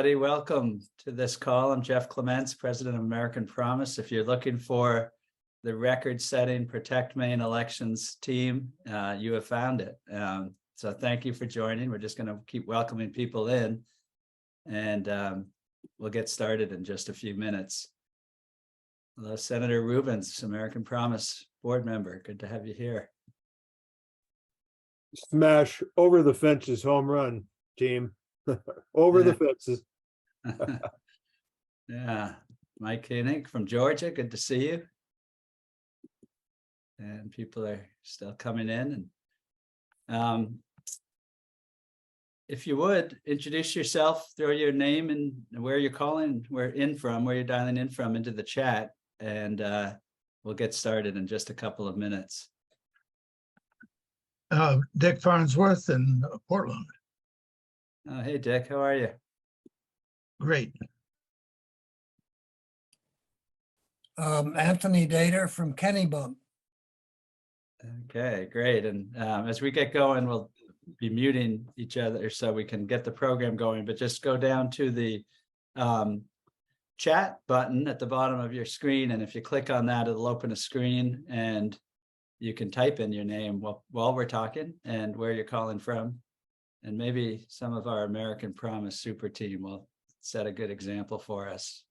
Welcome to this call. I'm Jeff Clements, president of American Promise. If you're looking for the record-setting Protect Maine Elections team, you have found it. So thank you for joining. We're just going to keep welcoming people in, and we'll get started in just a few minutes. Hello, Senator Rubens, American Promise board member. Good to have you here. Smash over the fences, home run, team. Over the fences. Yeah, Mike Koenig from Georgia, good to see you. And people are still coming in. And if you would introduce yourself, throw your name and where you're calling, where you're dialing in from into the chat, and we'll get started in just a couple of minutes. Dick Farnsworth in Portland. Oh, hey, Dick, how are you? Great. Anthony Dater from Kennebunk. Okay, great. And as we get going, we'll be muting each other so we can get the program going, but just go down to the chat button at the bottom of your screen. And if you click on that, it'll open a screen and you can type in your name while we're talking and where you're calling from. And maybe some of our American Promise super team will set a good example for us.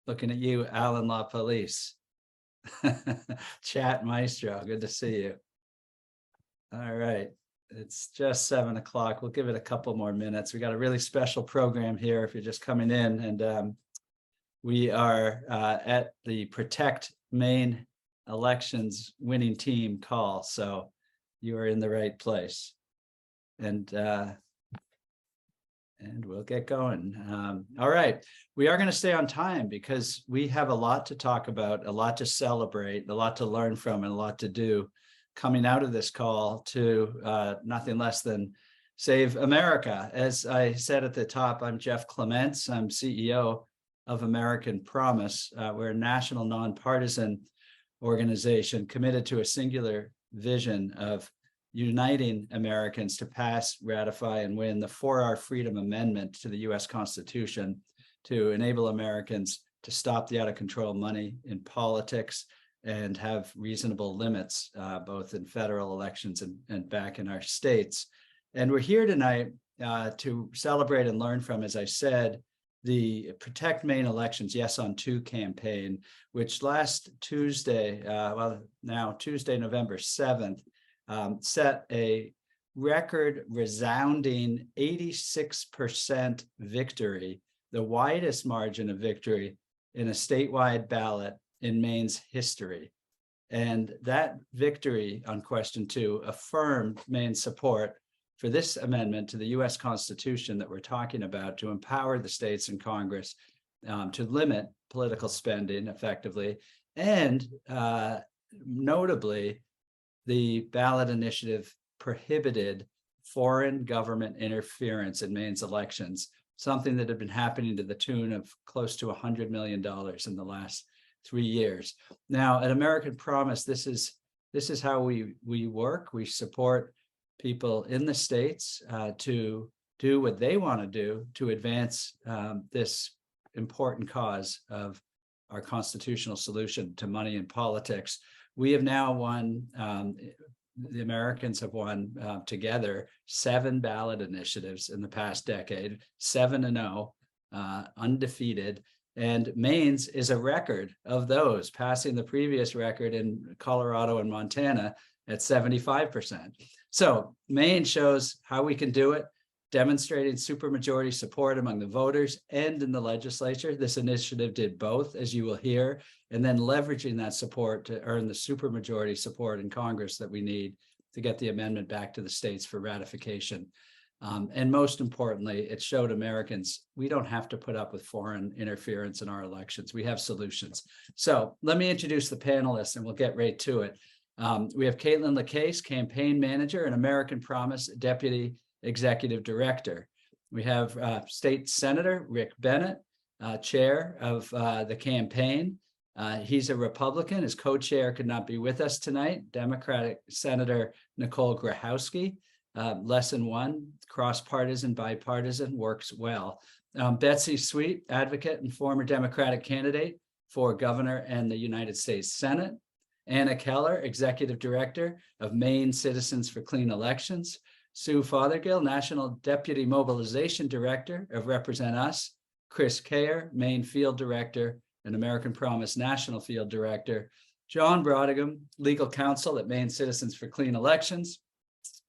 Looking at you, Alan LaPolice. Chat maestro, good to see you. All right, it's just 7 o'clock. We'll give it a couple more minutes. We got a really special program here if you're just coming in, and we are at the Protect Maine Elections winning team call, so you are in the right place. And we'll get going. All right, we are going to stay on time because we have a lot to talk about, a lot to celebrate, a lot to learn from, and a lot to do coming out of this call to nothing less than save America. As I said at the top, I'm Jeff Clements. I'm CEO of American Promise. We're a national nonpartisan organization committed to a singular vision of uniting Americans to pass, ratify, and win the 4R Freedom Amendment to the U.S. Constitution to enable Americans to stop the out-of-control money in politics and have reasonable limits, both in federal elections and back in our states. And we're here tonight to celebrate and learn from, as I said, the Protect Maine Elections Yes on 2 campaign, which last Tuesday, Tuesday, November 7th, set a record resounding 86% victory, the widest margin of victory in a statewide ballot in Maine's history. And that victory on question 2 affirmed Maine's support for this amendment to the U.S. Constitution that we're talking about to empower the states and Congress to limit political spending effectively. And notably, the ballot initiative prohibited foreign government interference in Maine's elections, something that had been happening to the tune of close to $100 million in the last 3 years. Now, at American Promise, this is how we work. We support people in the states to do what they want to do to advance this important cause of our constitutional solution to money in politics. We have now won, the Americans have won together 7 ballot initiatives in the past decade, 7-0, undefeated. And Maine's is a record of those, passing the previous record in Colorado and Montana at 75%. So Maine shows how we can do it, demonstrating supermajority support among the voters and in the legislature. This initiative did both, as you will hear, and then leveraging that support to earn the supermajority support in Congress that we need to get the amendment back to the states for ratification. And most importantly, it showed Americans we don't have to put up with foreign interference in our elections. We have solutions. So let me introduce the panelists and we'll get right to it. We have Kaitlin LaCasse, campaign manager, and American Promise deputy executive director. We have State Senator Rick Bennett, chair of the campaign. He's a Republican. His co-chair could not be with us tonight. Democratic Senator Nicole Grahowski. Lesson 1, cross-partisan, bipartisan, works well. Betsy Sweet, advocate and former Democratic candidate for governor and the United States Senate. Anna Keller, executive director of Maine Citizens for Clean Elections. Sue Fothergill, national deputy mobilization director of Represent Us. Chris Kayer, Maine field director and American Promise national field director. John Brodigam, legal counsel at Maine Citizens for Clean Elections.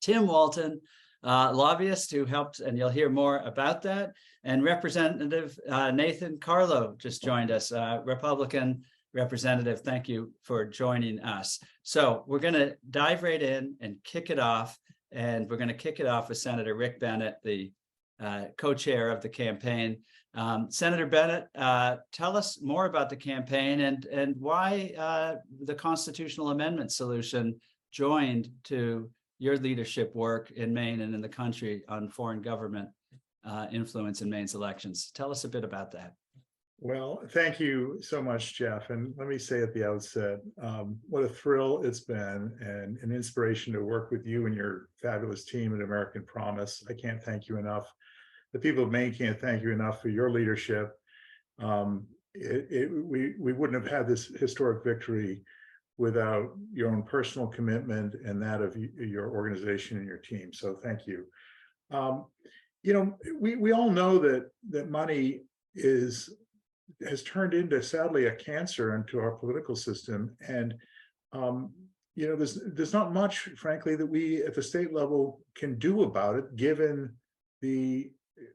Tim Walton, lobbyist who helped, and you'll hear more about that. And Representative Nathan Carlo just joined us, Republican representative. Thank you for joining us. So we're going to dive right in and kick it off. And we're going to kick it off with Senator Rick Bennett, the co-chair of the campaign. Senator Bennett, tell us more about the campaign and why the constitutional amendment solution joined to your leadership work in Maine and in the country on foreign government influence in Maine's elections. Tell us a bit about that. Well, thank you so much, Jeff. And let me say at the outset, what a thrill it's been and an inspiration to work with you and your fabulous team at American Promise. I can't thank you enough. The people of Maine can't thank you enough for your leadership. We wouldn't have had this historic victory without your own personal commitment and that of your organization and your team. So thank you. You know, we all know that money has turned into, sadly, a cancer into our political system. And, you know, there's not much, frankly, that we at the state level can do about it, given the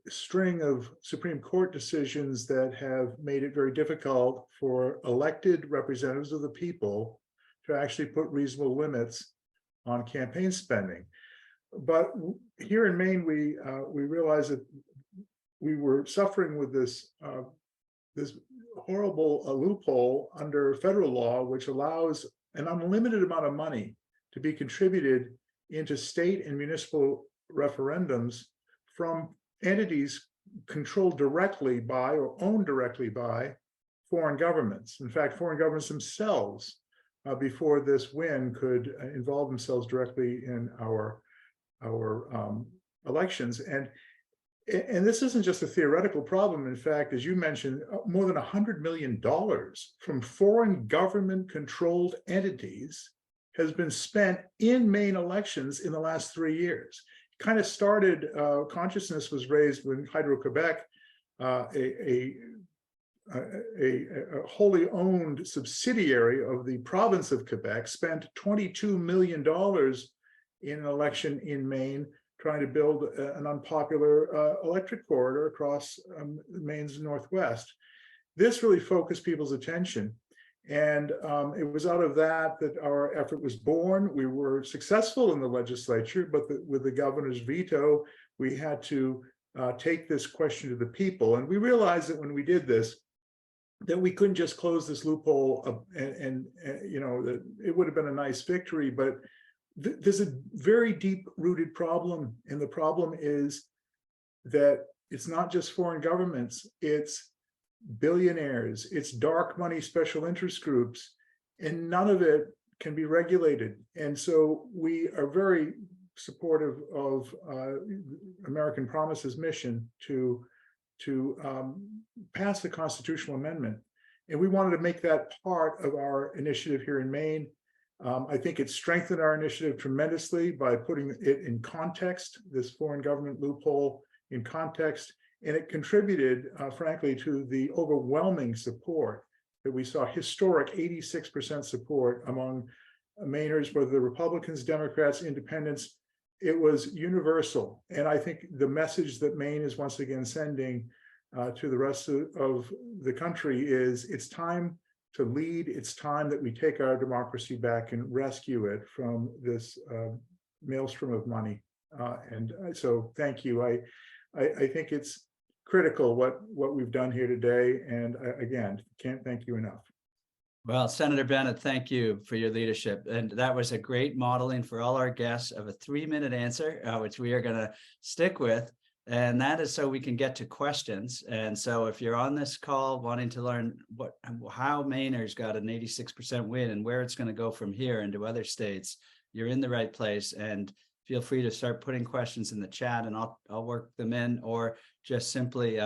string of Supreme Court decisions that have made it very difficult for elected representatives of the people to actually put reasonable limits on campaign spending. But here in Maine, we realized that we were suffering with this horrible loophole under federal law, which allows an unlimited amount of money to be contributed into state and municipal referendums from entities controlled directly by or owned directly by foreign governments. In fact, foreign governments themselves, before this win, could involve themselves directly in our elections. And this isn't just a theoretical problem. In fact, as you mentioned, more than $100 million from foreign government-controlled entities has been spent in Maine elections in the last 3 years. Kind of started, consciousness was raised when Hydro-Quebec, a wholly owned subsidiary of the province of Quebec, spent $22 million in an election in Maine, trying to build an unpopular electric corridor across Maine's northwest. This really focused people's attention. And it was out of that our effort was born. We were successful in the legislature, but with the governor's veto, we had to take this question to the people. And we realized that when we did this, that we couldn't just close this loophole and you know, that it would have been a nice victory, but there's a very deep-rooted problem. And the problem is that it's not just foreign governments, it's billionaires, it's dark money special interest groups, and none of it can be regulated. And so we are very supportive of American Promise's mission to pass the constitutional amendment. And we wanted to make that part of our initiative here in Maine. I think it strengthened our initiative tremendously by putting it in context, this foreign government loophole in context. And it contributed, frankly, to the overwhelming support that we saw, historic 86% support among Mainers, whether the Republicans, Democrats, Independents. It was universal. And I think the message that Maine is once again sending to the rest of the country is it's time to lead. It's time that we take our democracy back and rescue it from this maelstrom of money. And so thank you. I think it's critical what we've done here today. And again, can't thank you enough. Well, Senator Bennett, thank you for your leadership. And that was a great modeling for all our guests of a 3-minute answer, which we are going to stick with. And that is so we can get to questions. And so if you're on this call wanting to learn how Mainers got an 86% win and where it's going to go from here into other states, you're in the right place. And feel free to start putting questions in the chat and I'll work them in, or just simply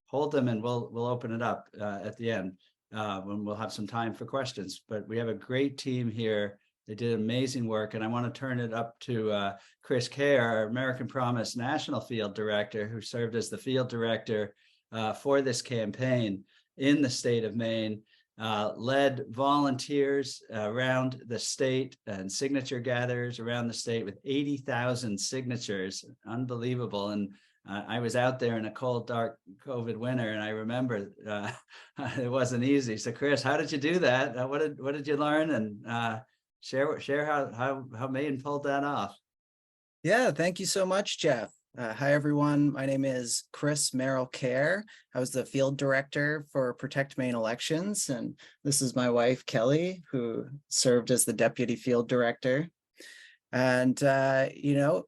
hold them and we'll open it up at the end when we'll have some time for questions. But we have a great team here. They did amazing work, and I want to turn it up to Chris Kay, our American Promise National Field Director, who served as the field director for this campaign in the state of Maine, led volunteers around the state and signature gatherers around the state with 80,000 signatures. Unbelievable. And I was out there in a cold, dark COVID winter, and I remember it wasn't easy. So Chris, how did you do that? What did you learn? And share how Maine pulled that off. Yeah, thank you so much, Jeff. Hi, everyone. My name is Chris Merrill Kerr. I was the field director for Protect Maine Elections, and this is my wife, Kelly, who served as the deputy field director. And, you know,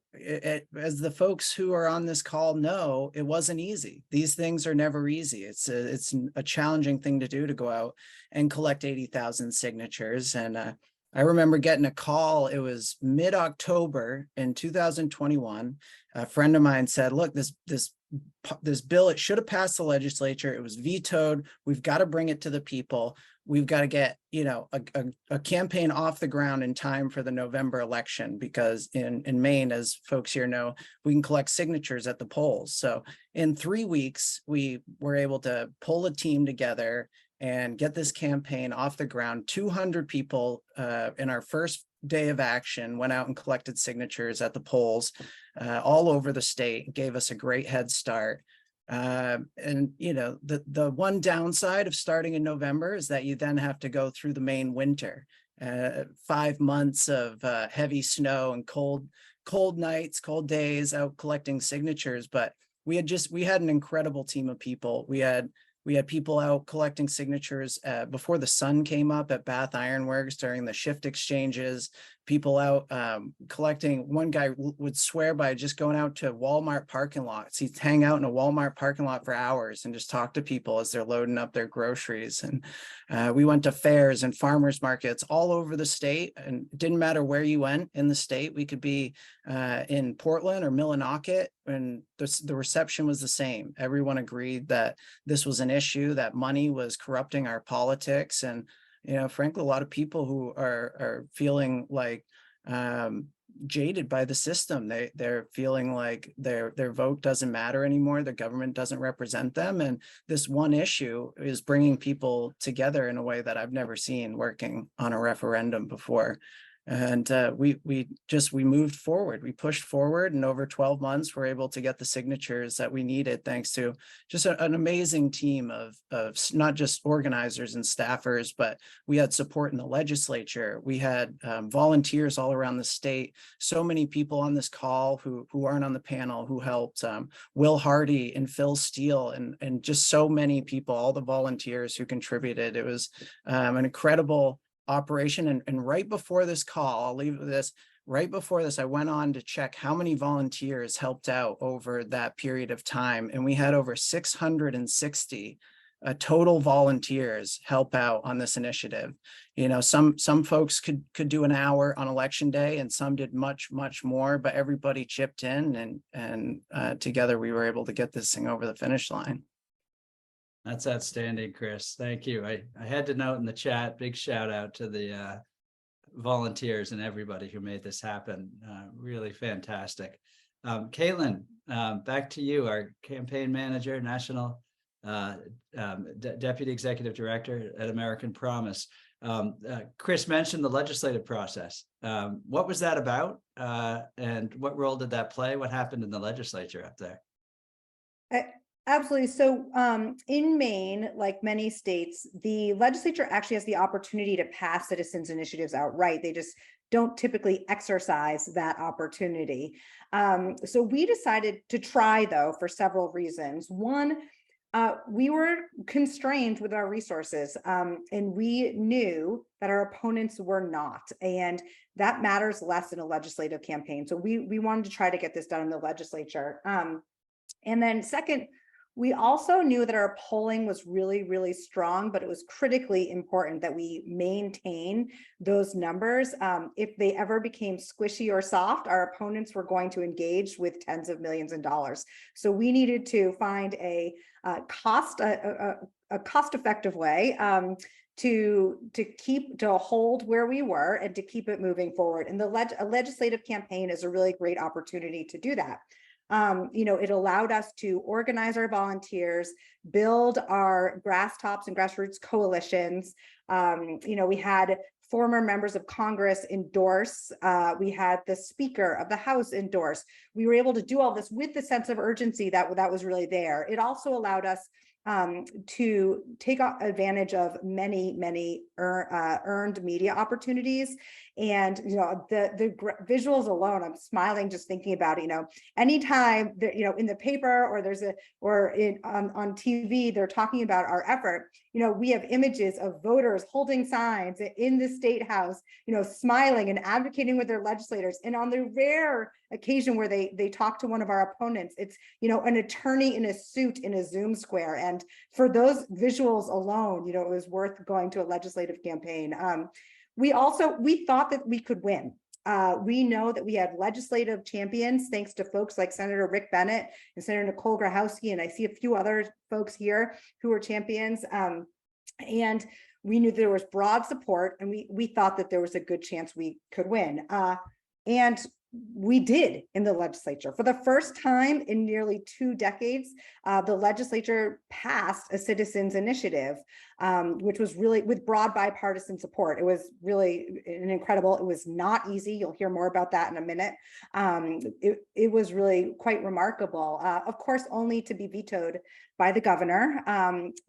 as the folks who are on this call know, it wasn't easy. These things are never easy. It's a challenging thing to do, to go out and collect 80,000 signatures. And I remember getting a call. It was mid-October in 2021. A friend of mine said, look, this bill, it should have passed the legislature. It was vetoed. We've got to bring it to the people. We've got to get, you know, a campaign off the ground in time for the November election, because in Maine, as folks here know, we can collect signatures at the polls. So in 3 weeks, we were able to pull a team together and get this campaign off the ground. 200 people in our first day of action went out and collected signatures at the polls all over the state, gave us a great head start. And, you know, the one downside of starting in November is that you then have to go through the Maine winter, 5 months of heavy snow and cold nights, cold days out collecting signatures. But we had an incredible team of people. We had people out collecting signatures before the sun came up at Bath Ironworks during the shift exchanges, people out collecting. One guy would swear by just going out to Walmart parking lots. He'd hang out in a Walmart parking lot for hours and just talk to people as they're loading up their groceries. And we went to fairs and farmers markets all over the state, and it didn't matter where you went in the state. We could be in Portland or Millinocket, and the reception was the same. Everyone agreed that this was an issue, that money was corrupting our politics. And, you know, frankly, a lot of people who are feeling like jaded by the system. They're feeling like their vote doesn't matter anymore. Their government doesn't represent them. And this one issue is bringing people together in a way that I've never seen working on a referendum before. And we moved forward. We pushed forward, and over 12 months, we're able to get the signatures that we needed, thanks to just an amazing team of not just organizers and staffers, but we had support in the legislature. We had volunteers all around the state. So many people on this call who aren't on the panel who helped. Will Hardy and Phil Steele and just so many people, all the volunteers who contributed. It was an incredible operation. And right before this call, I'll leave with this, right before this, I went on to check how many volunteers helped out over that period of time. And we had over 660 total volunteers help out on this initiative. You know, some folks could do an hour on election day, and some did much more, but everybody chipped in, and together we were able to get this thing over the finish line. That's outstanding, Chris. Thank you. I had to note in the chat, big shout out to the volunteers and everybody who made this happen. Really fantastic. Kaitlin, back to you, our campaign manager, national deputy executive director at American Promise. Chris mentioned the legislative process. What was that about? And what role did that play? What happened in the legislature up there? Absolutely. So in Maine, like many states, the legislature actually has the opportunity to pass citizens initiatives outright. They just don't typically exercise that opportunity. So we decided to try, though, for several reasons. One, we were constrained with our resources, and we knew that our opponents were not, and that matters less in a legislative campaign. So we wanted to try to get this done in the legislature. And then second, We also knew that our polling was really, really strong, but it was critically important that we maintain those numbers. If they ever became squishy or soft, our opponents were going to engage with tens of millions of dollars. So we needed to find a cost-effective way to hold where we were and to keep it moving forward. And a legislative campaign is a really great opportunity to do that. It allowed us to organize our volunteers, build our grass tops and grassroots coalitions. We had former members of Congress endorse. We had the Speaker of the House endorse. We were able to do all this with the sense of urgency that was really there. It also allowed us to take advantage of many earned media opportunities. And the visuals alone, I'm smiling just thinking about it. Anytime that in the paper or on TV they're talking about our effort, we have images of voters holding signs in the state house, smiling and advocating with their legislators. And on the rare occasion where they talk to one of our opponents, it's an attorney in a suit in a Zoom square. And for those visuals alone, it was worth going to a legislative campaign. We thought that we could win. We know that we had legislative champions, thanks to folks like Senator Rick Bennett and Senator Nicole Grahowski, and I see a few other folks here who were champions. And we knew there was broad support, and we thought that there was a good chance we could win. And we did in the legislature. For the first time in nearly 2 decades, the legislature passed a citizens initiative, which was really with broad bipartisan support. It was really incredible. It was not easy. You'll hear more about that in a minute. It was really quite remarkable. Of course, only to be vetoed by the governor.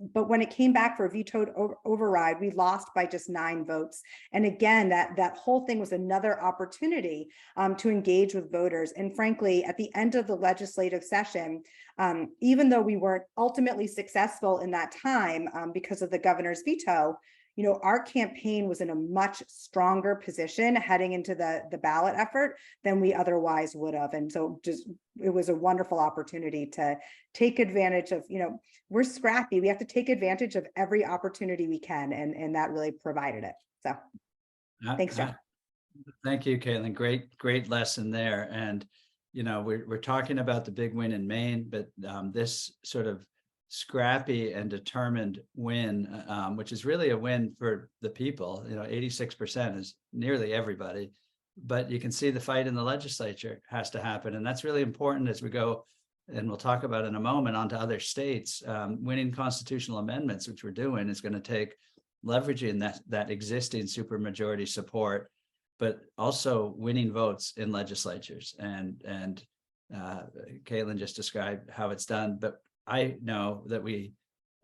But when it came back for a vetoed override, we lost by just 9 votes. And again, that whole thing was another opportunity to engage with voters. And frankly, at the end of the legislative session, even though we weren't ultimately successful in that time because of the governor's veto, our campaign was in a much stronger position heading into the ballot effort than we otherwise would have. And so it was a wonderful opportunity to take advantage of, we're scrappy. We have to take advantage of every opportunity we can. And that really provided it. So thanks, Jeff. Thank you, Kaitlin. Great lesson there. And, we're talking about the big win in Maine, but this sort of scrappy and determined win, which is really a win for the people, 86% is nearly everybody, but you can see the fight in the legislature has to happen. And that's really important as we go, and we'll talk about in a moment, onto other states. Winning constitutional amendments, which we're doing, is going to take leveraging that existing supermajority support, but also winning votes in legislatures. And Kaitlin just described how it's done, but I know that we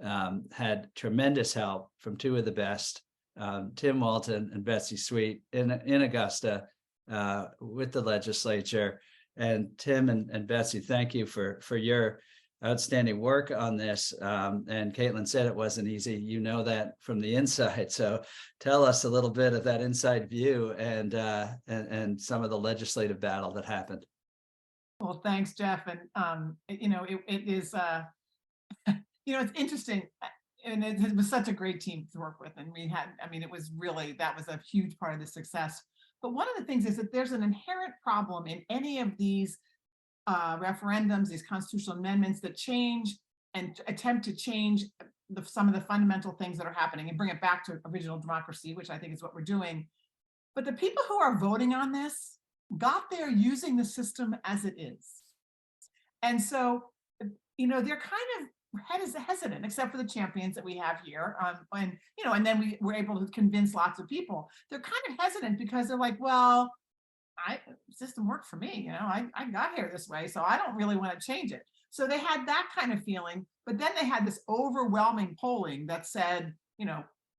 had tremendous help from 2 of the best, Tim Walton and Betsy Sweet in Augusta with the legislature. And Tim and Betsy, thank you for your outstanding work on this. And Kaitlin said it wasn't easy. You know that from the inside. So tell us a little bit of that inside view and some of the legislative battle that happened. Well, thanks, Jeff. And, it is, it's interesting. And it was such a great team to work with. And it was really, that was a huge part of the success. But one of the things is that there's an inherent problem in any of these referendums, these constitutional amendments that change and attempt to change some of the fundamental things that are happening and bring it back to original democracy, which I think is what we're doing. But the people who are voting on this got there using the system as it is. And so, they're kind of hesitant, except for the champions that we have here. And then we were able to convince lots of people. They're kind of hesitant because they're like, well, the system worked for me. I got here this way, so I don't really want to change it. So they had that kind of feeling, but then they had this overwhelming polling that said,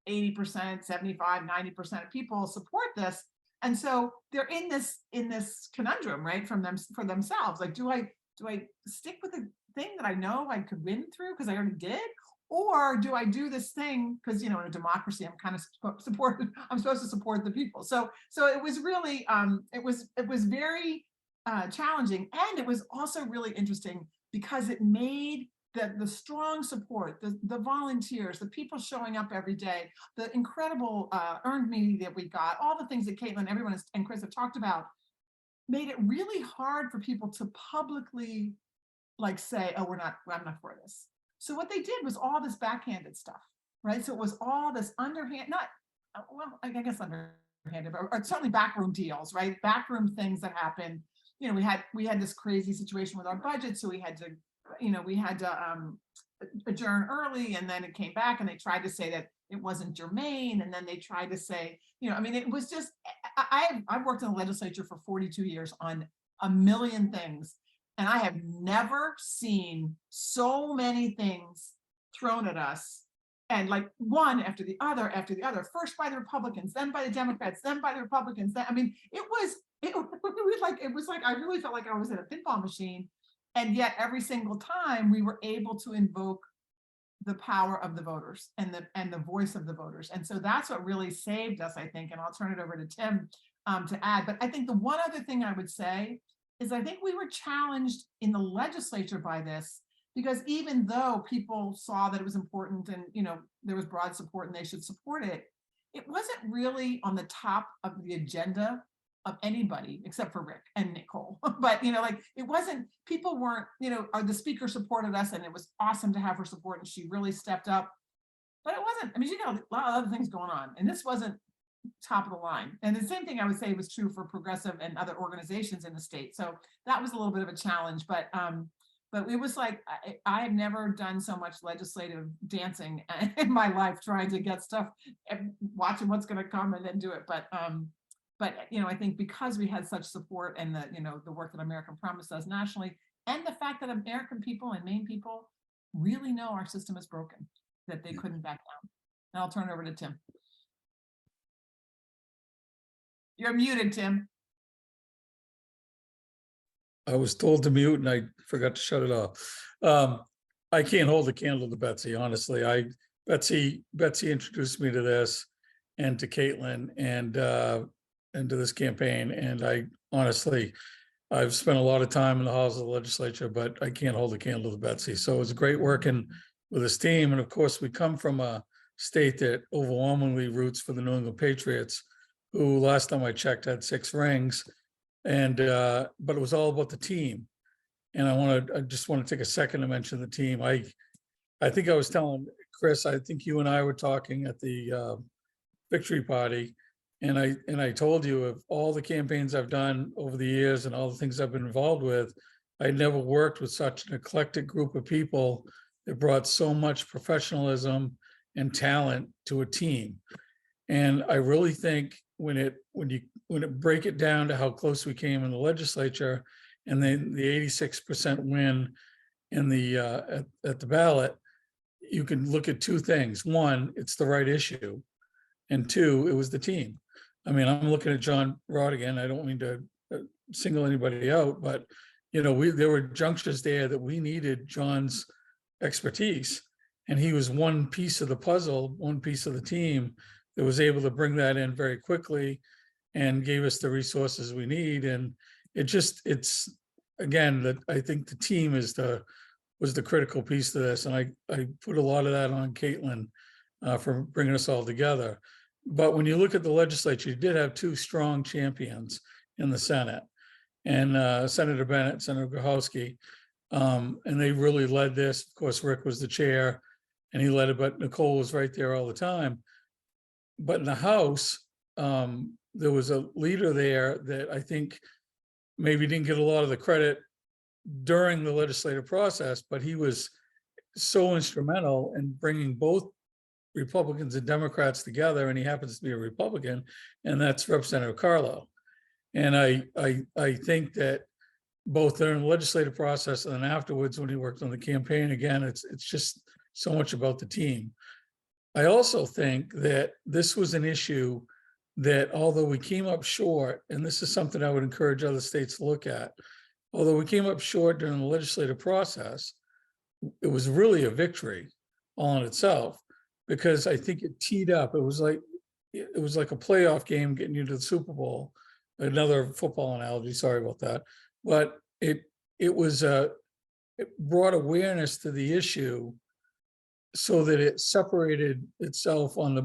80%, 75, 90% of people support this. And so they're in this conundrum, right, for themselves. Like, do I stick with the thing that I know I could win through because I already did, or do I do this thing because in a democracy I'm kind of I'm supposed to support the people. So it was really it was very challenging, and it was also really interesting because it made the strong support, the volunteers, the people showing up every day, the incredible earned media that we got, all the things that Kaitlin, everyone and Chris have talked about, made it really hard for people to publicly like say, oh, I'm not for this. So what they did was all this backhanded stuff, right? So it was all this underhand, not, well, I guess underhanded, or certainly backroom deals, right? Backroom things that happened. You know, we had this crazy situation with our budget, so we had to adjourn early, and then it came back and they tried to say that it wasn't germane, and then they tried to say, you know, I mean, it was just, I've worked in the legislature for 42 years on a million things, and I have never seen so many things thrown at us, and like one after the other, first by the Republicans, then by the Democrats, then by the Republicans. I mean, it was like I really felt like I was in a pinball machine. And yet every single time we were able to invoke the power of the voters and the voice of the voters. And so that's what really saved us, I think. And I'll turn it over to Tim to add. But I think the one other thing I would say is I think we were challenged in the legislature by this, because even though people saw that it was important and, you know, there was broad support and they should support it, it wasn't really on the top of the agenda of anybody except for Rick and Nicole. But, you know, like it wasn't, people weren't, you know, the speaker supported us and it was awesome to have her support and she really stepped up. But it wasn't, I mean, she got a lot of other things going on and this wasn't top of the line. And the same thing I would say was true for progressive and other organizations in the state. So that was a little bit of a challenge, but it was like, I have never done so much legislative dancing in my life, trying to get stuff, watching what's going to come and then do it. But you know, I think because we had such support and the, you know, the work that American Promise does nationally, and the fact that American people and Maine people really know our system is broken, that they couldn't back down. And I'll turn it over to Tim. You're muted, Tim. I was told to mute and I forgot to shut it off. I can't hold a candle to Betsy, honestly. Betsy introduced me to this and to Kaitlin and to this campaign. And I've spent a lot of time in the halls of the legislature, but I can't hold a candle to Betsy. So it was great working with this team. And of course, we come from a state that overwhelmingly roots for the New England Patriots, who last time I checked had 6 rings. And but it was all about the team. And I just want to take a second to mention the team. I think I was telling Chris, I think you and I were talking at the victory party. And I told you, of all the campaigns I've done over the years and all the things I've been involved with, I never worked with such an eclectic group of people that brought so much professionalism and talent to a team. And I really think when it break it down to how close we came in the legislature, and then the 86% win in the at the ballot, you can look at 2 things. One, it's the right issue, and 2, it was the team. I mean, I'm looking at John Rodigan. I don't mean to single anybody out, but you know, there were junctures there that we needed John's expertise, and he was one piece of the puzzle, one piece of the team that was able to bring that in very quickly and gave us the resources we need. And it's again, that I think the team was the critical piece to this. And I put a lot of that on Kaitlin for bringing us all together. But when you look at the legislature, you did have 2 strong champions in the Senate, and Senator Bennett, Senator Gahowski, and they really led this. Of course, Rick was the chair and he led it, but Nicole was right there all the time. But in the House, there was a leader there that I think maybe didn't get a lot of the credit during the legislative process, but he was so instrumental in bringing both Republicans and Democrats together, and he happens to be a Republican, and that's Representative Carlo. And I think that both during the legislative process and then afterwards when he worked on the campaign, again, it's just so much about the team. I also think that this was an issue that, although we came up short, and this is something I would encourage other states to look at, although we came up short during the legislative process, it was really a victory all in itself, because I think it teed up. It was like a playoff game getting you to the Super Bowl. Another football analogy, sorry about that. But it was it brought awareness to the issue so that it separated itself on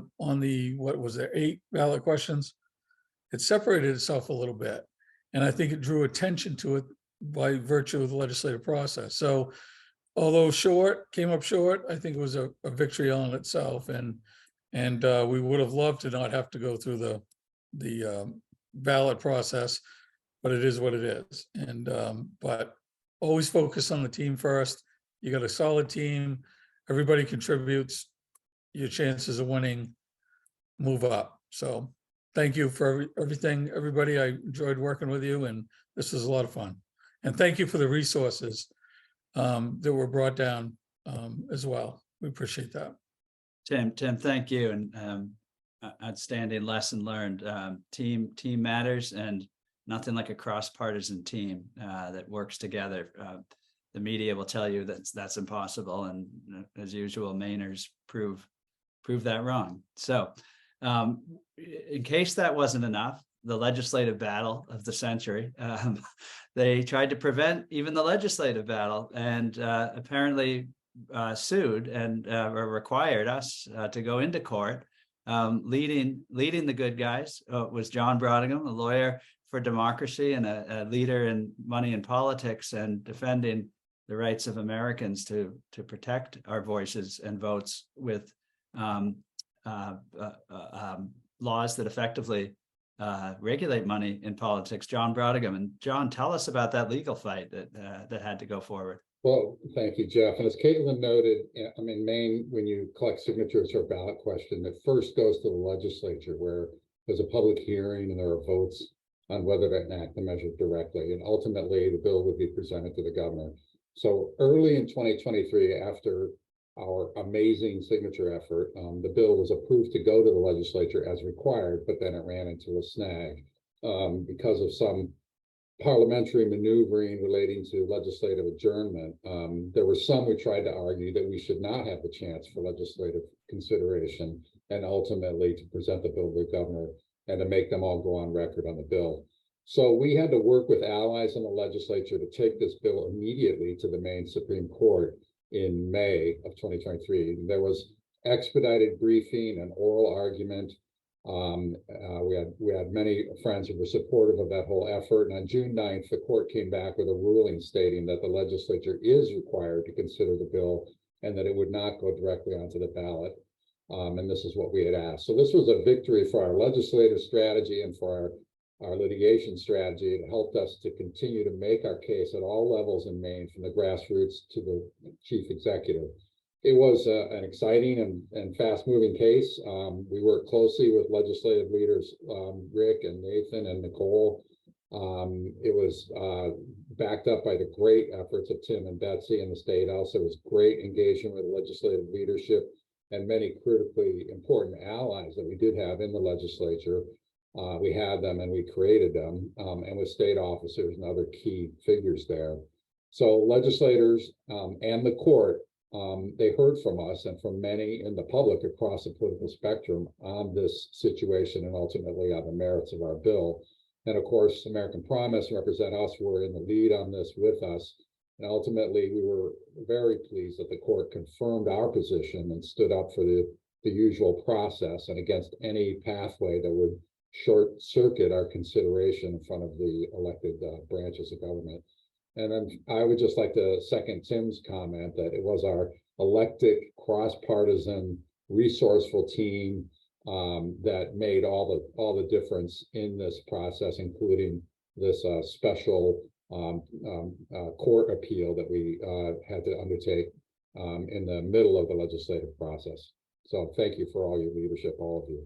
the, what was there, 8 ballot questions? It separated itself a little bit. And I think it drew attention to it by virtue of the legislative process. So although came up short, I think it was a victory on itself. And we would have loved to not have to go through the ballot process, but it is what it is. And but always focus on the team first. You got a solid team, everybody contributes, your chances of winning move up. So thank you for everything, everybody. I enjoyed working with you, and this was a lot of fun. And thank you for the resources that were brought down as well. We appreciate that. Tim, thank you. And outstanding lesson learned. Team matters, and nothing like a cross-partisan team that works together. The media will tell you that's impossible, and as usual, Mainers prove that wrong. So in case that wasn't enough, the legislative battle of the century, they tried to prevent even the legislative battle, and apparently sued and required us to go into court. Leading the good guys was John Brodigan, a lawyer for democracy and a leader in money and politics, and defending the rights of Americans to protect our voices and votes with laws that effectively regulate money in politics. John Brodigan. And John, tell us about that legal fight that had to go forward. Well, thank you, Jeff. And as Kaitlin noted, I mean, Maine, when you collect signatures for a ballot question, it first goes to the legislature, where there's a public hearing and there are votes on whether to enact the measure directly. And ultimately, the bill would be presented to the governor. So early in 2023, after our amazing signature effort, the bill was approved to go to the legislature as required, but then it ran into a snag because of some parliamentary maneuvering relating to legislative adjournment. There were some who tried to argue that we should not have the chance for legislative consideration and ultimately to present the bill to the governor and to make them all go on record on the bill. So we had to work with allies in the legislature to take this bill immediately to the Maine Supreme Court in May of 2023. There was expedited briefing and oral argument. We had many friends who were supportive of that whole effort. And on June 9th, the court came back with a ruling stating that the legislature is required to consider the bill and that it would not go directly onto the ballot. And this is what we had asked. So this was a victory for our legislative strategy and for our litigation strategy. It helped us to continue to make our case at all levels in Maine, from the grassroots to the chief executive. It was an exciting and fast-moving case. We worked closely with legislative leaders, Rick and Nathan and Nicole. It was backed up by the great efforts of Tim and Betsy in the State House. There was great engagement with legislative leadership and many critically important allies that we did have in the legislature. We had them and we created them, and with state officers and other key figures there. So legislators and the court, they heard from us and from many in the public across the political spectrum on this situation and ultimately on the merits of our bill. And of course, American Promise and Represent Us were in the lead on this with us. And ultimately, we were very pleased that the court confirmed our position and stood up for the usual process and against any pathway that would short circuit our consideration in front of the elected branches of government. And then I would just like to second Tim's comment that it was our elected, cross-partisan, resourceful team that made all the difference in this process, including this special court appeal that we had to undertake in the middle of the legislative process. So thank you for all your leadership, all of you.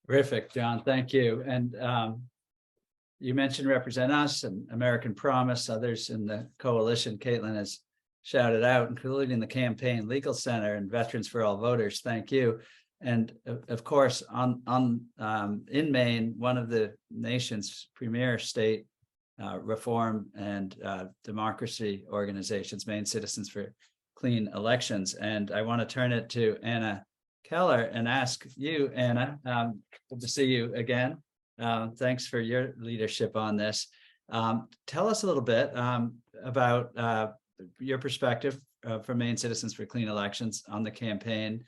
Terrific, John. Thank you. And you mentioned Represent Us and American Promise, others in the coalition Kaitlin has shouted out, including the Campaign Legal Center and Veterans for All Voters. Thank you. And of course, in Maine, one of the nation's premier state reform and democracy organizations, Maine Citizens for Clean Elections. And I want to turn it to Anna Keller and ask you, Anna, good to see you again. Thanks for your leadership on this. Tell us a little bit. about your perspective from Maine Citizens for Clean Elections on the campaign,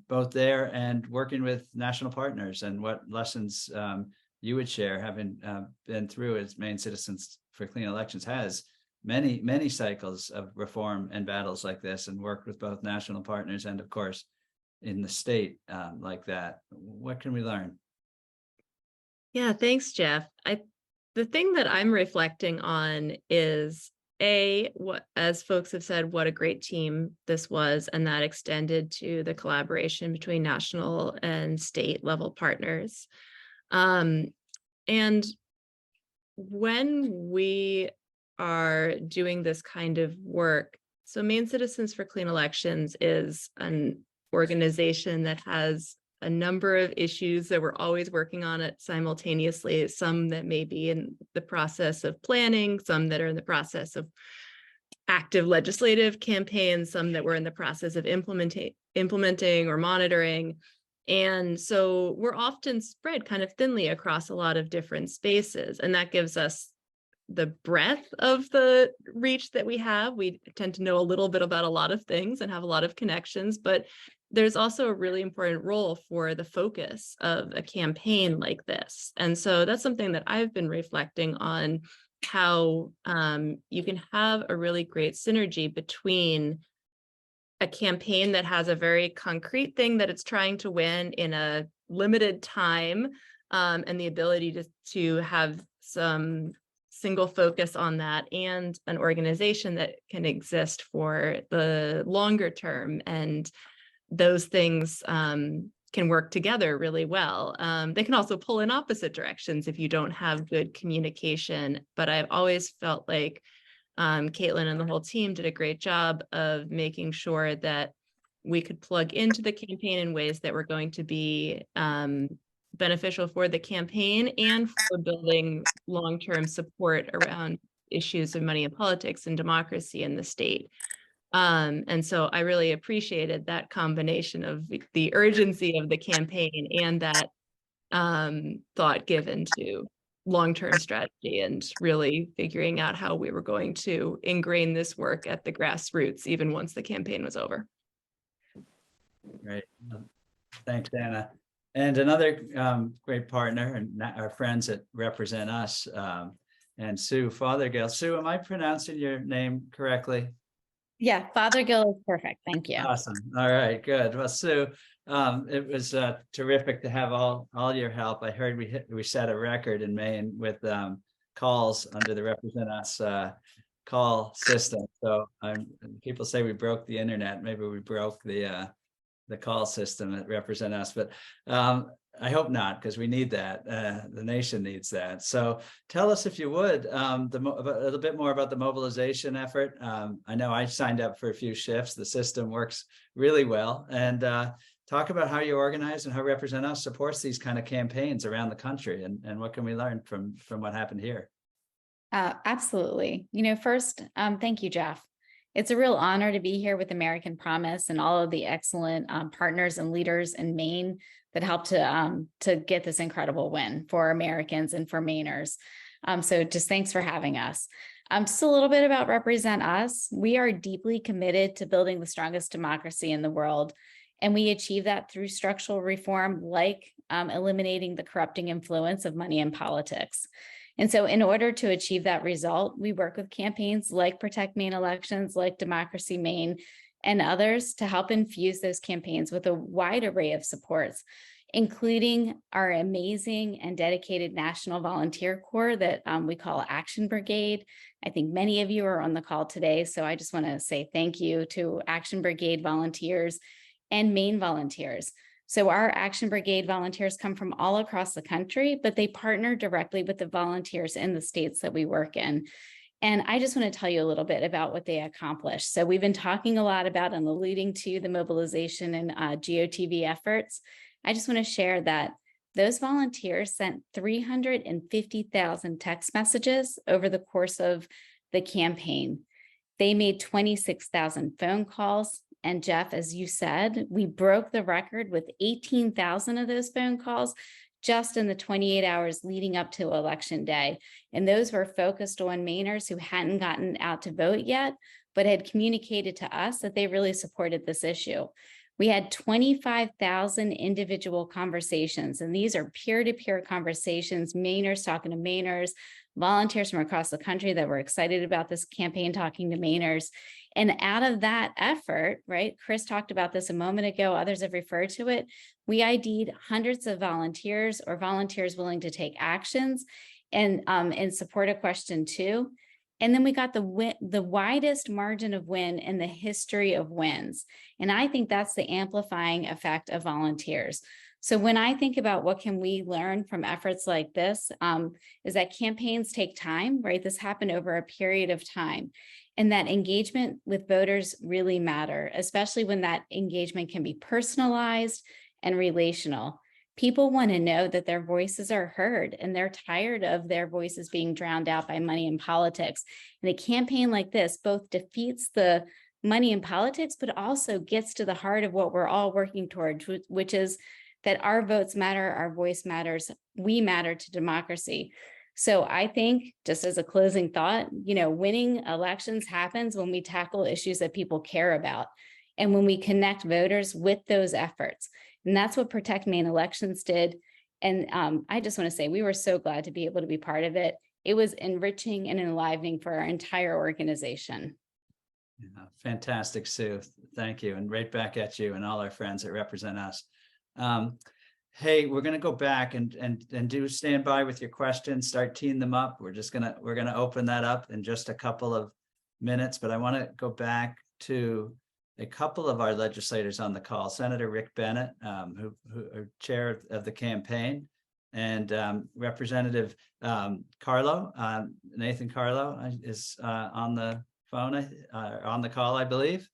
both there and working with national partners, and what lessons you would share, having been through as Maine Citizens for Clean Elections has many cycles of reform and battles like this, and worked with both national partners and, of course, in the state like that. What can we learn? Yeah, thanks, Jeff. The thing that I'm reflecting on is what, as folks have said, what a great team this was, and that extended to the collaboration between national and state level partners. And when we are doing this kind of work, so Maine Citizens for Clean Elections is an organization that has a number of issues that we're always working on it simultaneously, some that may be in the process of planning, some that are in the process of active legislative campaigns, some that we're in the process of implementing or monitoring. And so we're often spread kind of thinly across a lot of different spaces, and that gives us the breadth of the reach that we have. We tend to know a little bit about a lot of things and have a lot of connections, but there's also a really important role for the focus of a campaign like this. And so that's something that I've been reflecting on, how you can have a really great synergy between a campaign that has a very concrete thing that it's trying to win in a limited time, and the ability to have some single focus on that, and an organization that can exist for the longer term. And those things can work together really well. They can also pull in opposite directions if you don't have good communication. But I've always felt like Kaitlin and the whole team did a great job of making sure that we could plug into the campaign in ways that were going to be beneficial for the campaign and for building long-term support around issues of money in politics and democracy in the state. And so I really appreciated that combination of the urgency of the campaign and that thought given to long-term strategy, and really figuring out how we were going to ingrain this work at the grassroots, even once the campaign was over. Great. Thanks, Anna. And another great partner, and our friends that represent us, and Sue Fothergill. Sue, am I pronouncing your name correctly? Yeah, Fothergill is perfect. Thank you. Awesome. All right, good. Well, Sue, it was terrific to have all your help. I heard we set a record in Maine with calls under the Represent Us call system. So people say we broke the internet. Maybe we broke the call system at Represent Us, but I hope not, because we need that. The nation needs that. So tell us, if you would, a little bit more about the mobilization effort. I know I signed up for a few shifts. The system works really well. And talk about how you organize and how Represent Us supports these kind of campaigns around the country, and what can we learn from what happened here? Absolutely. First, thank you, Jeff. It's a real honor to be here with American Promise and all of the excellent partners and leaders in Maine that helped to get this incredible win for Americans and for Mainers. So just thanks for having us. Just a little bit about Represent Us. We are deeply committed to building the strongest democracy in the world. And we achieve that through structural reform, like eliminating the corrupting influence of money in politics. And so in order to achieve that result, we work with campaigns like Protect Maine Elections, like Democracy Maine, and others to help infuse those campaigns with a wide array of supports, including our amazing and dedicated National Volunteer Corps that we call Action Brigade. I think many of you are on the call today, so I just want to say thank you to Action Brigade volunteers and Maine volunteers. So our Action Brigade volunteers come from all across the country, but they partner directly with the volunteers in the states that we work in. And I just want to tell you a little bit about what they accomplish. So we've been talking a lot about and alluding to the mobilization and GOTV efforts. I just want to share that those volunteers sent 350,000 text messages over the course of the campaign. They made 26,000 phone calls. And Jeff, as you said, we broke the record with 18,000 of those phone calls just in the 28 hours leading up to Election Day. And those were focused on Mainers who hadn't gotten out to vote yet, but had communicated to us that they really supported this issue. We had 25,000 individual conversations, and these are peer-to-peer conversations, Mainers talking to Mainers, volunteers from across the country that were excited about this campaign talking to Mainers. And out of that effort, right, Chris talked about this a moment ago, others have referred to it, we ID'd hundreds of volunteers or volunteers willing to take actions and support a question 2. And then we got the widest margin of win in the history of wins. And I think that's the amplifying effect of volunteers. So when I think about what can we learn from efforts like this, is that campaigns take time, right? This happened over a period of time. And that engagement with voters really matter, especially when that engagement can be personalized and relational. People want to know that their voices are heard, and they're tired of their voices being drowned out by money and politics. And a campaign like this both defeats the money in politics, but also gets to the heart of what we're all working towards, which is that our votes matter, our voice matters, we matter to democracy. So I think, just as a closing thought, winning elections happens when we tackle issues that people care about and when we connect voters with those efforts. And that's what Protect Maine Elections did. And I just want to say we were so glad to be able to be part of it. It was enriching and enlivening for our entire organization. Yeah, fantastic, Sue. Thank you. And right back at you and all our friends that represent us. Hey, we're going to go back and do stand by with your questions, start teeing them up. We're going to open that up in just a couple of minutes, but I want to go back to a couple of our legislators on the call. Senator Rick Bennett, who are chair of the campaign, and Representative Carlo, Nathan Carlo is on the phone, on the call, I believe.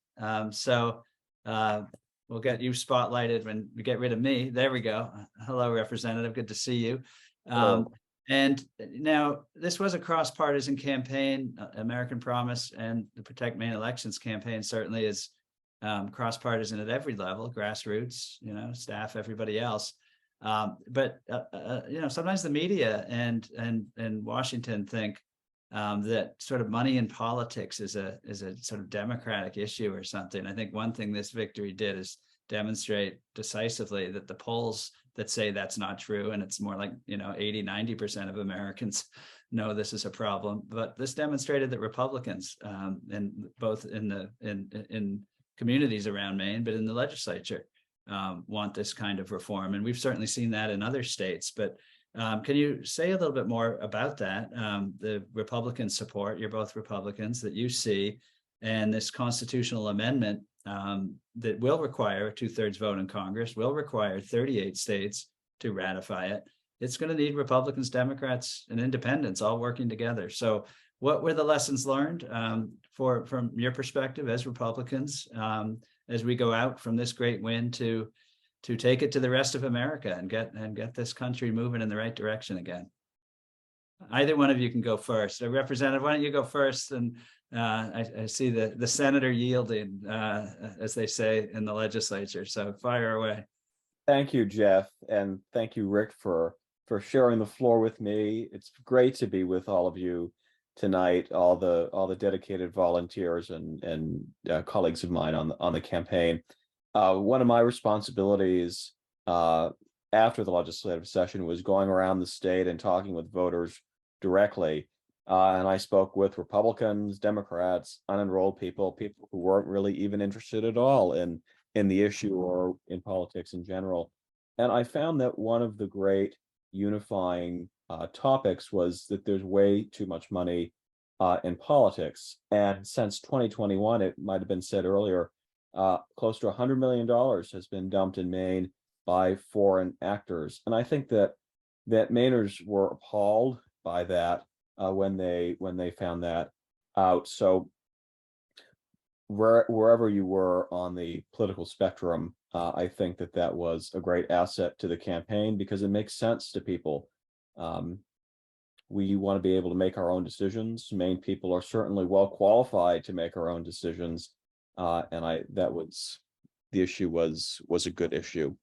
We'll get you spotlighted when we get rid of me. There we go. Hello, Representative. Good to see you. And now this was a cross-partisan campaign. American Promise and the Protect Maine Elections campaign certainly is cross-partisan at every level, grassroots, staff, everybody else. But sometimes the media and Washington think that sort of money in politics is a sort of democratic issue or something. I think one thing this victory did is demonstrate decisively that the polls that say that's not true, and it's more like 80-90% of Americans know this is a problem. But this demonstrated that Republicans, and both in communities around Maine, but in the legislature, want this kind of reform, and we've certainly seen that in other states. But can you say a little bit more about that, the Republican support, you're both Republicans, that you see, and this constitutional amendment that will require a 2/3 vote in Congress, will require 38 states to ratify it. It's going to need Republicans, Democrats, and independents all working together. So what were the lessons learned from your perspective as Republicans as we go out from this great win to take it to the rest of America and get this country moving in the right direction again? Either one of you can go first. Representative, why don't you go first? And I see the senator yielding, as they say in the legislature. So fire away. Thank you, Jeff, and thank you, Rick, for sharing the floor with me. It's great to be with all of you tonight, all the dedicated volunteers and colleagues of mine on the campaign. One of my responsibilities after the legislative session was going around the state and talking with voters directly. And I spoke with Republicans, Democrats, unenrolled people who weren't really even interested at all in the issue or in politics in general. And I found that one of the great unifying topics was that there's way too much money in politics. And since 2021, it might have been said earlier, close to $100 million has been dumped in Maine by foreign actors. And I think that Mainers were appalled by that when they found that out. So wherever you were on the political spectrum, I think that was a great asset to the campaign because it makes sense to people. We want to be able to make our own decisions. Maine people are certainly well qualified to make our own decisions. And the issue was a good issue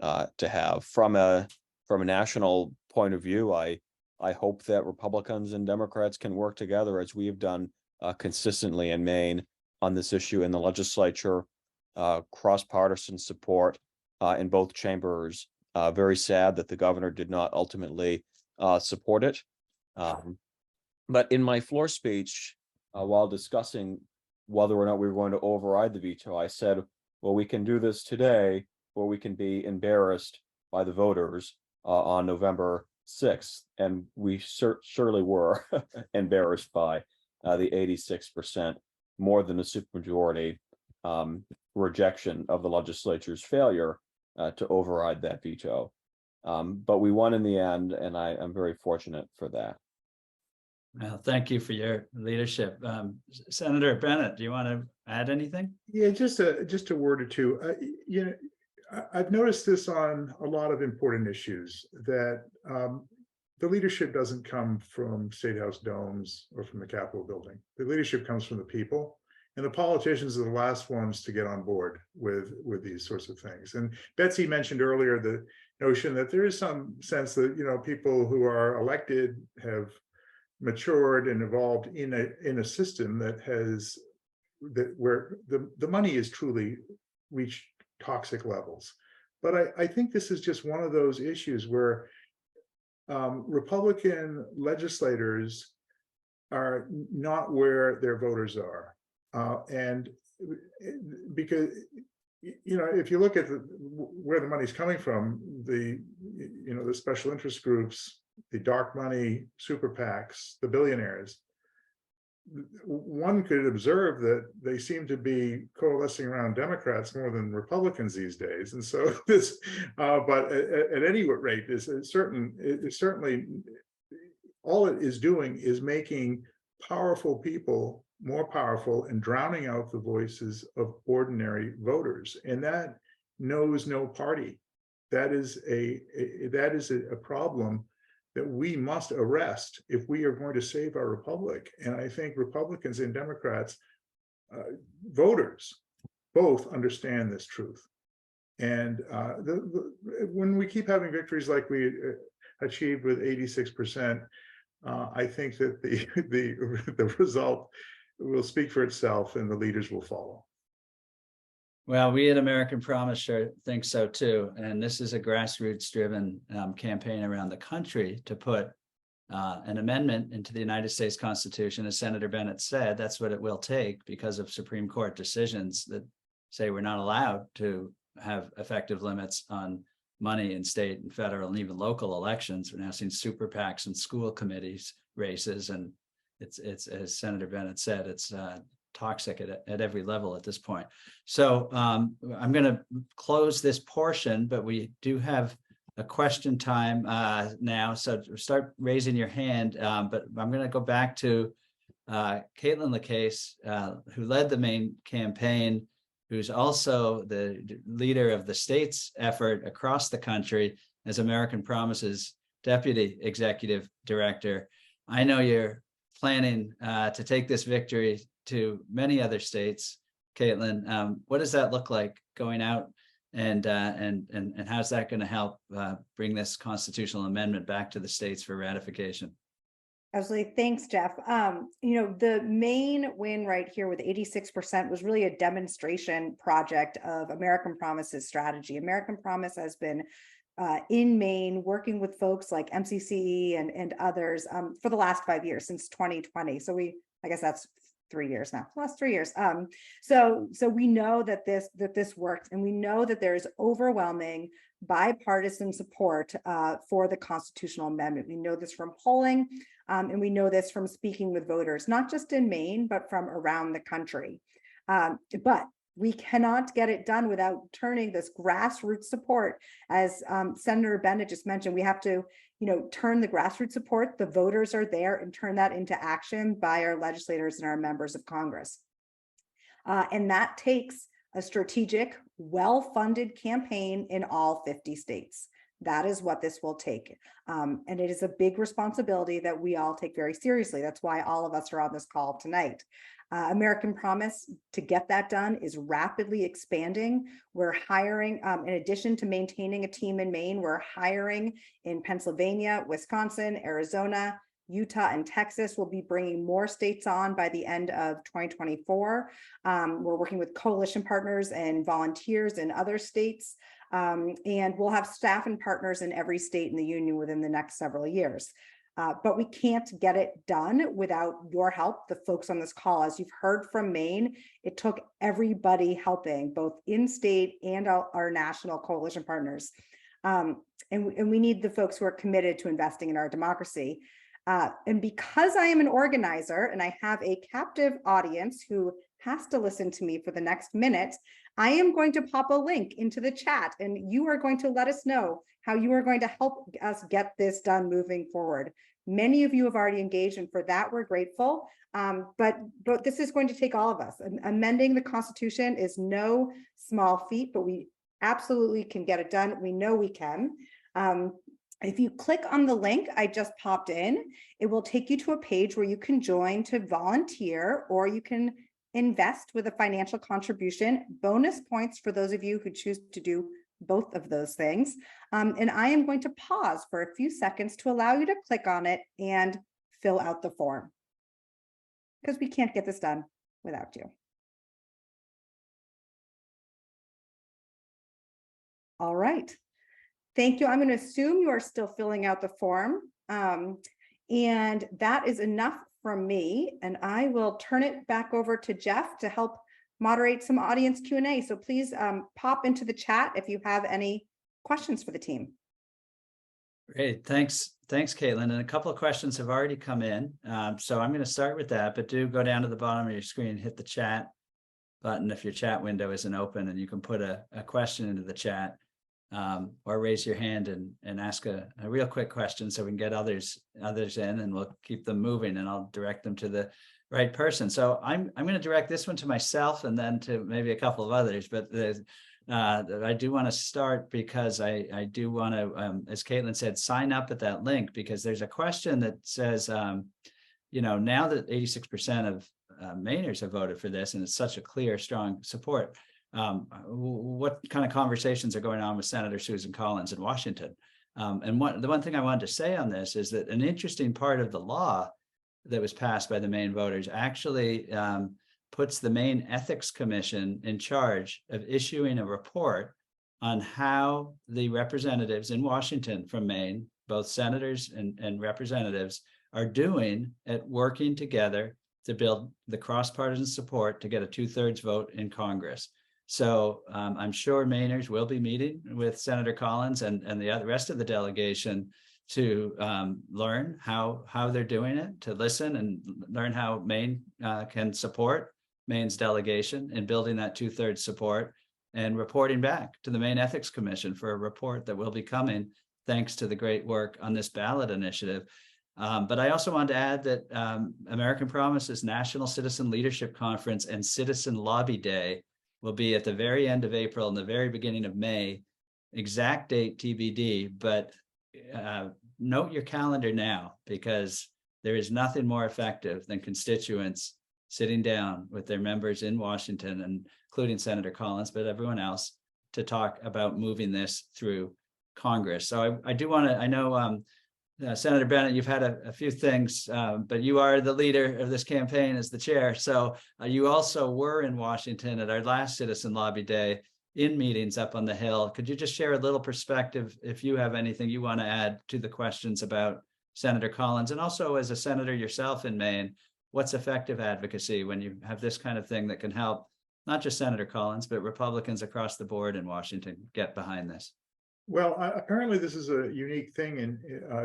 to have. From a from a national point of view, I hope that Republicans and Democrats can work together as we have done consistently in Maine on this issue in the legislature, cross-partisan support in both chambers. Very sad that the governor did not ultimately support it. But in my floor speech, while discussing whether or not we were going to override the veto, I said, well, we can do this today, or we can be embarrassed by the voters on November 6th. And we surely were embarrassed by the 86%, more than a supermajority rejection of the legislature's failure to override that veto. But we won in the end, and I'm very fortunate for that. Well, thank you for your leadership. Senator Bennett, do you want to add anything? Yeah, just a word or two. You know, I've noticed this on a lot of important issues, that the leadership doesn't come from State House domes or from the Capitol building. The leadership comes from the people, and the politicians are the last ones to get on board with these sorts of things. And Betsy mentioned earlier the notion that there is some sense that, you know, people who are elected have matured and evolved in a system that where the money is truly reached toxic levels. But I think this is just one of those issues where Republican legislators are not where their voters are. And because, you know, if you look at where the money's coming from, the special interest groups, the dark money, super PACs, the billionaires, one could observe that they seem to be coalescing around Democrats more than Republicans these days. And so this, but at any rate, it's certainly all it is doing is making powerful people more powerful and drowning out the voices of ordinary voters. And that knows no party. That is a problem that we must arrest if we are going to save our republic. And I think Republicans and Democrats, voters, both understand this truth. And when we keep having victories like we achieved with 86%, I think that the result will speak for itself and the leaders will follow. Well, we at American Promise sure think so too. And this is a grassroots driven campaign around the country to put an amendment into the United States Constitution. As Senator Bennett said, that's what it will take because of Supreme Court decisions that say we're not allowed to have effective limits on money in state and federal and even local elections. We're now seeing super PACs and school committees races. And it's as Senator Bennett said, it's toxic at every level at this point. So I'm going to close this portion, but we do have a question time now. So start raising your hand, but I'm going to go back to Kaitlin LaCasse, who led the Maine campaign, who's also the leader of the state's effort across the country as American Promise's Deputy Executive Director. I know you're planning to take this victory to many other states. Kaitlin, what does that look like going out, and how's that going to help bring this constitutional amendment back to the states for ratification? Absolutely. Thanks, Jeff. The main win right here with 86% was really a demonstration project of American Promise's strategy. American Promise has been in Maine working with folks like MCCE and others for the last 5 years, since 2020. So I guess that's 3 years now, last 3 years. So we know that this works, and we know that there is overwhelming bipartisan support for the constitutional amendment. We know this from polling, and we know this from speaking with voters, not just in Maine, but from around the country. But we cannot get it done without turning this grassroots support, as Senator Bennett just mentioned. We have to turn the grassroots support, the voters are there, and turn that into action by our legislators and our members of Congress. And that takes a strategic, well-funded campaign in all 50 states. That is what this will take. And it is a big responsibility that we all take very seriously. That's why all of us are on this call tonight. American Promise, to get that done, is rapidly expanding. We're hiring, in addition to maintaining a team in Maine, we're hiring in Pennsylvania, Wisconsin, Arizona, Utah, and Texas. We'll be bringing more states on by the end of 2024. We're working with coalition partners and volunteers in other states. And we'll have staff and partners in every state in the union within the next several years. But we can't get it done without your help, the folks on this call. As you've heard from Maine, it took everybody helping, both in-state and our national coalition partners. And we need the folks who are committed to investing in our democracy. And because I am an organizer and I have a captive audience who has to listen to me for the next minute, I am going to pop a link into the chat, and you are going to let us know how you are going to help us get this done moving forward. Many of you have already engaged, and for that, we're grateful. But this is going to take all of us. Amending the Constitution is no small feat, but we absolutely can get it done. We know we can. If you click on the link I just popped in, it will take you to a page where you can join to volunteer, or you can invest with a financial contribution. Bonus points for those of you who choose to do both of those things. And I am going to pause for a few seconds to allow you to click on it and fill out the form, because we can't get this done without you. All right. Thank you. I'm going to assume you are still filling out the form. And that is enough from me. And I will turn it back over to Jeff to help moderate some audience Q&A. So please pop into the chat if you have any questions for the team. Great, thanks, Kaitlin. And a couple of questions have already come in. So I'm going to start with that, but do go down to the bottom of your screen, hit the chat button if your chat window isn't open, and you can put a question into the chat. Or raise your hand and ask a real quick question so we can get others in, and we'll keep them moving, and I'll direct them to the right person. So I'm going to direct this one to myself and then to maybe a couple of others, but I do want to start because I do want to, as Kaitlin said, sign up at that link, because there's a question that says, now that 86% of Mainers have voted for this, and it's such a clear, strong support, what kind of conversations are going on with Senator Susan Collins in Washington? And the one thing I wanted to say on this is that an interesting part of the law that was passed by the Maine voters actually puts the Maine Ethics Commission in charge of issuing a report on how the representatives in Washington from Maine, both senators and representatives, are doing at working together to build the cross-partisan support to get a 2/3 vote in Congress. So I'm sure Mainers will be meeting with Senator Collins and the rest of the delegation to learn how they're doing it, to listen and learn how Maine can support Maine's delegation in building that 2/3 support, and reporting back to the Maine Ethics Commission for a report that will be coming thanks to the great work on this ballot initiative. But I also wanted to add that American Promise's National Citizen Leadership Conference and Citizen Lobby Day will be at the very end of April and the very beginning of May. Exact date TBD, but note your calendar now, because there is nothing more effective than constituents sitting down with their members in Washington, and including Senator Collins, but everyone else, to talk about moving this through Congress. So I do want to, I know Senator Bennett, you've had a few things, but you are the leader of this campaign as the chair. So you also were in Washington at our last Citizen Lobby Day in meetings up on the Hill. Could you just share a little perspective, if you have anything you want to add to the questions about Senator Collins, and also as a senator yourself in Maine, what's effective advocacy when you have this kind of thing that can help not just Senator Collins, but Republicans across the board in Washington get behind this? Well, apparently this is a unique thing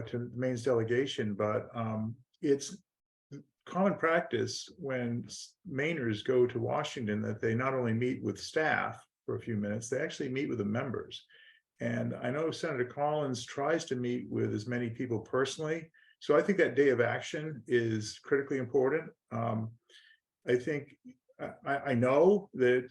to Maine's delegation, but it's common practice when Mainers go to Washington that they not only meet with staff for a few minutes, they actually meet with the members. And I know Senator Collins tries to meet with as many people personally. So I think that day of action is critically important. I think I know that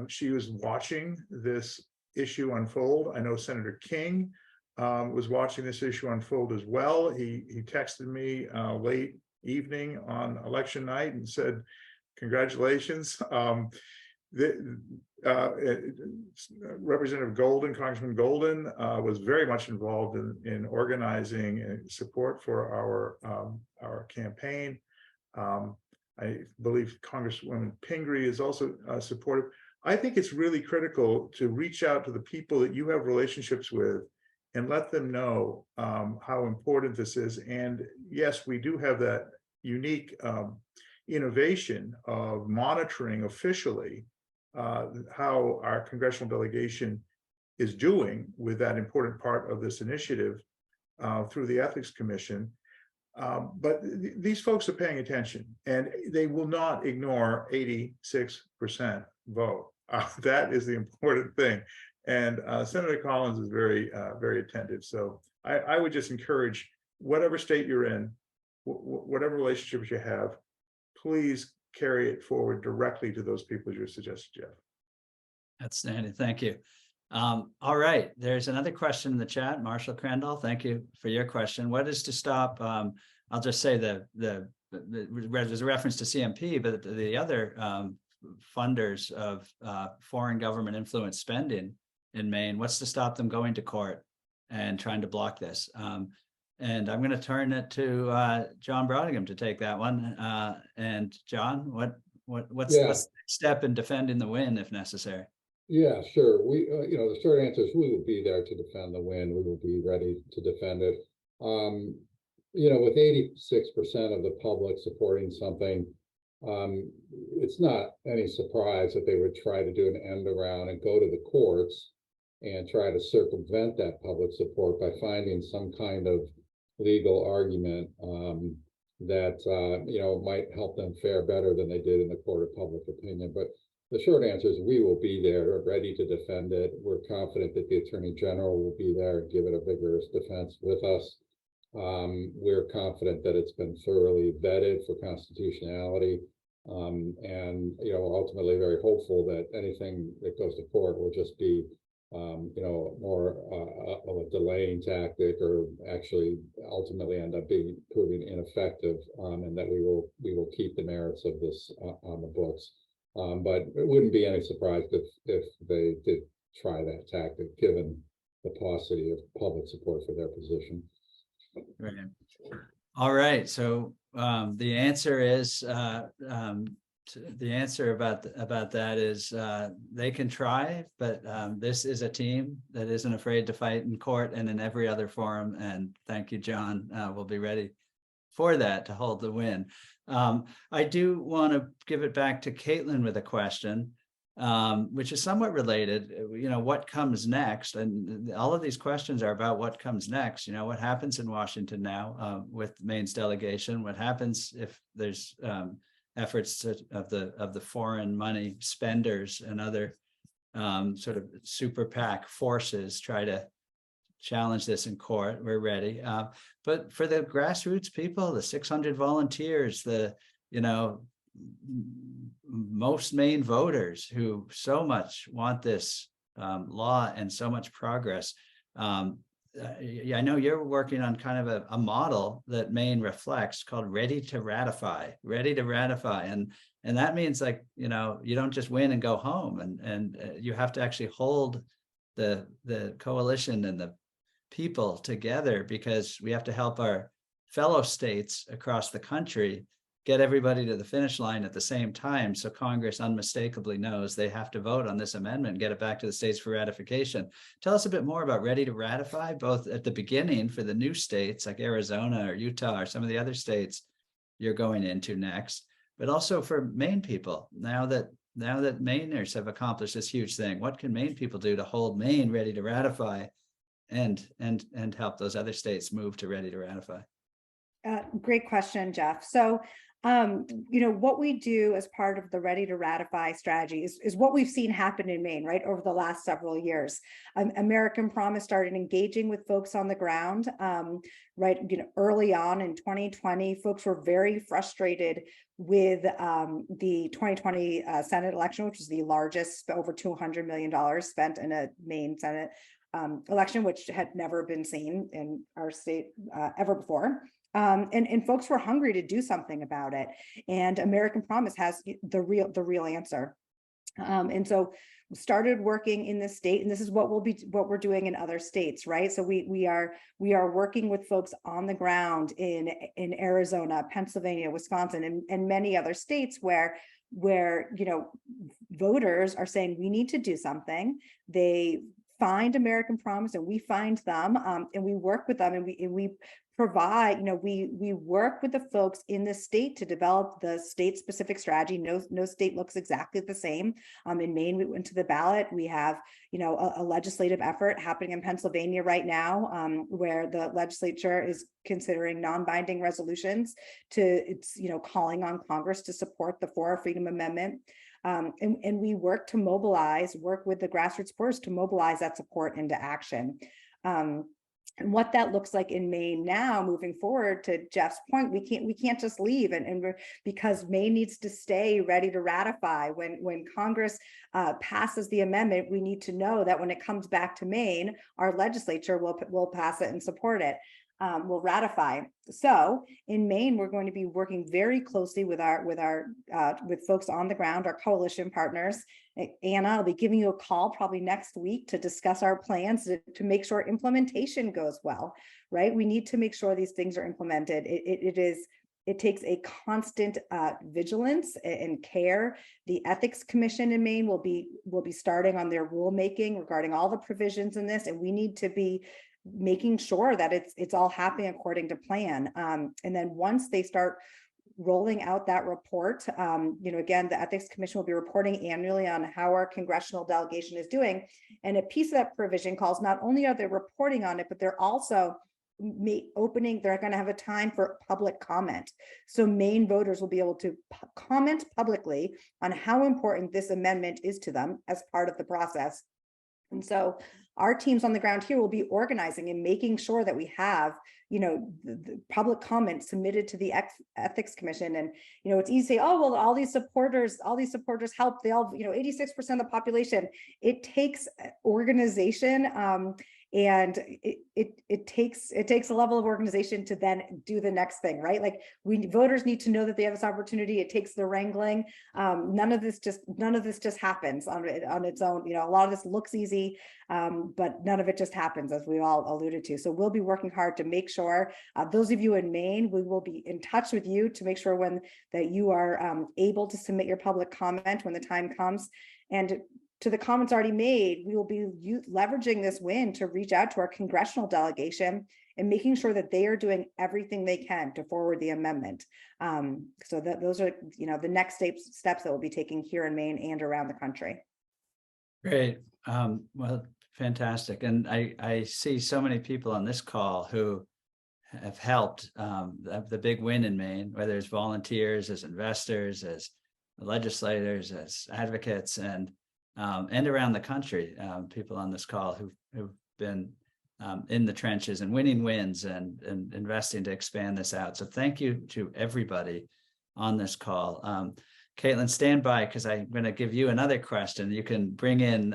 she was watching this issue unfold. I know Senator King was watching this issue unfold as well. He texted me late evening on election night and said, "Congratulations." Representative Golden, Congressman Golden, was very much involved in organizing support for our campaign. I believe Congresswoman Pingree is also supportive. I think it's really critical to reach out to the people that you have relationships with and let them know how important this is. And yes, we do have that unique innovation of monitoring officially how our congressional delegation is doing with that important part of this initiative through the Ethics Commission. But these folks are paying attention, and they will not ignore 86% vote. That is the important thing. And Senator Collins is very, very attentive. So I would just encourage whatever state you're in, whatever relationships you have, please carry it forward directly to those people you suggested, Jeff. Outstanding. Thank you. All right. There's another question in the chat. Marshall Crandall, thank you for your question. What is to stop? I'll just say there's a reference to CMP, but the other funders of foreign government influence spending in Maine, what's to stop them going to court and trying to block this? And I'm going to turn it to John Brodigan to take that one. And John, what's the next step in defending the win if necessary? Yeah, sure. We, the short answer is we will be there to defend the win. We will be ready to defend it. With 86% of the public supporting something, it's not any surprise that they would try to do an end around and go to the courts and try to circumvent that public support by finding some kind of legal argument that might help them fare better than they did in the court of public opinion. But the short answer is we will be there, ready to defend it. We're confident that the Attorney General will be there and give it a vigorous defense with us. We're confident that it's been thoroughly vetted for constitutionality, and ultimately very hopeful that anything that goes to court will just be more of a delaying tactic, or actually ultimately end up proving ineffective, and that we will keep the merits of this on the books. But it wouldn't be any surprise if they did try that tactic, given the paucity of public support for their position. Right. All right. So the answer is the answer about that is they can try, but this is a team that isn't afraid to fight in court and in every other forum. And thank you, John. We'll be ready for that to hold the win. I do want to give it back to Kaitlin with a question, which is somewhat related. What comes next? And all of these questions are about what comes next. What happens in Washington now with Maine's delegation? What happens if there's efforts of the foreign money spenders and other sort of super PAC forces try to challenge this in court? We're ready. But for the grassroots people, the 600 volunteers, most Maine voters who so much want this law and so much progress. I know you're working on kind of a model that Maine reflects called ready to ratify. And that means you don't just win and go home, and you have to actually hold the coalition and the people together, because we have to help our fellow states across the country get everybody to the finish line at the same time, so Congress unmistakably knows they have to vote on this amendment and get it back to the states for ratification. Tell us a bit more about Ready to Ratify, both at the beginning for the new states like Arizona or Utah or some of the other states you're going into next, but also for Maine people. Now that Mainers have accomplished this huge thing, what can Maine people do to hold Maine ready to ratify and help those other states move to ready to ratify? Great question, Jeff. So, what we do as part of the Ready to Ratify strategy is what we've seen happen in Maine, right, over the last several years. American Promise started engaging with folks on the ground, right, early on in 2020. Folks were very frustrated with the 2020 Senate election, which was the largest, over $200 million spent in a Maine Senate election, which had never been seen in our state ever before. And folks were hungry to do something about it. And American Promise has the real answer. And so we started working in this state, and this is what we're doing in other states, right? So we are working with folks on the ground in Arizona, Pennsylvania, Wisconsin, and many other states where voters are saying we need to do something. They find American Promise and we find them, and we work with them, and we provide, we work with the folks in the state to develop the state specific strategy. No state looks exactly the same. In Maine, we went to the ballot. We have, a legislative effort happening in Pennsylvania right now, where the legislature is considering non-binding resolutions it's calling on Congress to support the 4 Freedom Amendment. And we work with the grassroots supporters to mobilize that support into action. And what that looks like in Maine now, moving forward, to Jeff's point, we can't just leave, because Maine needs to stay ready to ratify when Congress passes the amendment. We need to know that when it comes back to Maine, our legislature will pass it and support it. Will ratify. So in Maine, we're going to be working very closely with folks on the ground, our coalition partners. Anna, I'll be giving you a call probably next week to discuss our plans to make sure implementation goes well, right? We need to make sure these things are implemented. It takes a constant vigilance and care. The Ethics Commission in Maine will be starting on their rulemaking regarding all the provisions in this, and we need to be making sure that it's all happening according to plan. And then once they start rolling out that report, again, the Ethics Commission will be reporting annually on how our congressional delegation is doing. And a piece of that provision calls, not only are they reporting on it, but they're also they're going to have a time for public comment. So Maine voters will be able to comment publicly on how important this amendment is to them as part of the process. And so our teams on the ground here will be organizing and making sure that we have, the public comment submitted to the Ethics Commission. And, it's easy to say, oh, well, all these supporters help. They all, 86% of the population. It takes organization. And it takes a level of organization to then do the next thing, right? Like voters need to know that they have this opportunity. It takes the wrangling. None of this just happens on its own. A lot of this looks easy, but none of it just happens, as we all alluded to. So we'll be working hard to make sure those of you in Maine, we will be in touch with you to make sure that you are able to submit your public comment when the time comes. And to the comments already made, we will be leveraging this win to reach out to our congressional delegation and making sure that they are doing everything they can to forward the amendment. So that those are, the next steps that we'll be taking here in Maine and around the country. Great. Well, fantastic. And I see so many people on this call who have helped the big win in Maine, whether it's volunteers, as investors, as legislators, as advocates, and around the country, people on this call who've been in the trenches and winning wins and investing to expand this out. So thank you to everybody on this call. Kaitlin, stand by, because I'm going to give you another question. You can bring in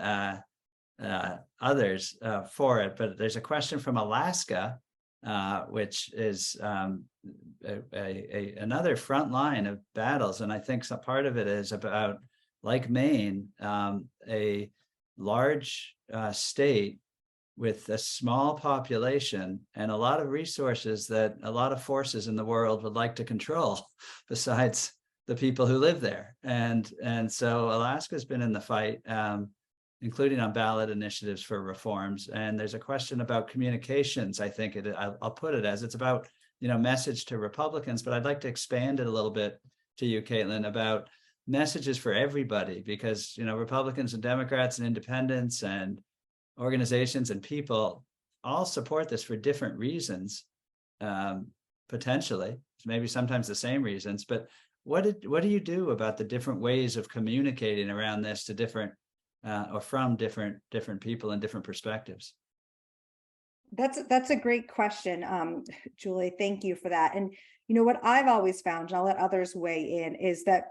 others for it, but there's a question from Alaska, which is another front line of battles. And I think some part of it is about, like Maine, a large state with a small population and a lot of resources that a lot of forces in the world would like to control besides the people who live there. And so Alaska's been in the fight, including on ballot initiatives for reforms. And there's a question about communications. I think I'll put it as, it's about, message to Republicans, but I'd like to expand it a little bit to you, Kaitlin, about messages for everybody, because Republicans and Democrats and independents and organizations and people all support this for different reasons, potentially, maybe sometimes the same reasons. But what do you do about the different ways of communicating around this to different or from different people and different perspectives? That's a great question, Julie. Thank you for that. And what I've always found, and I'll let others weigh in, is that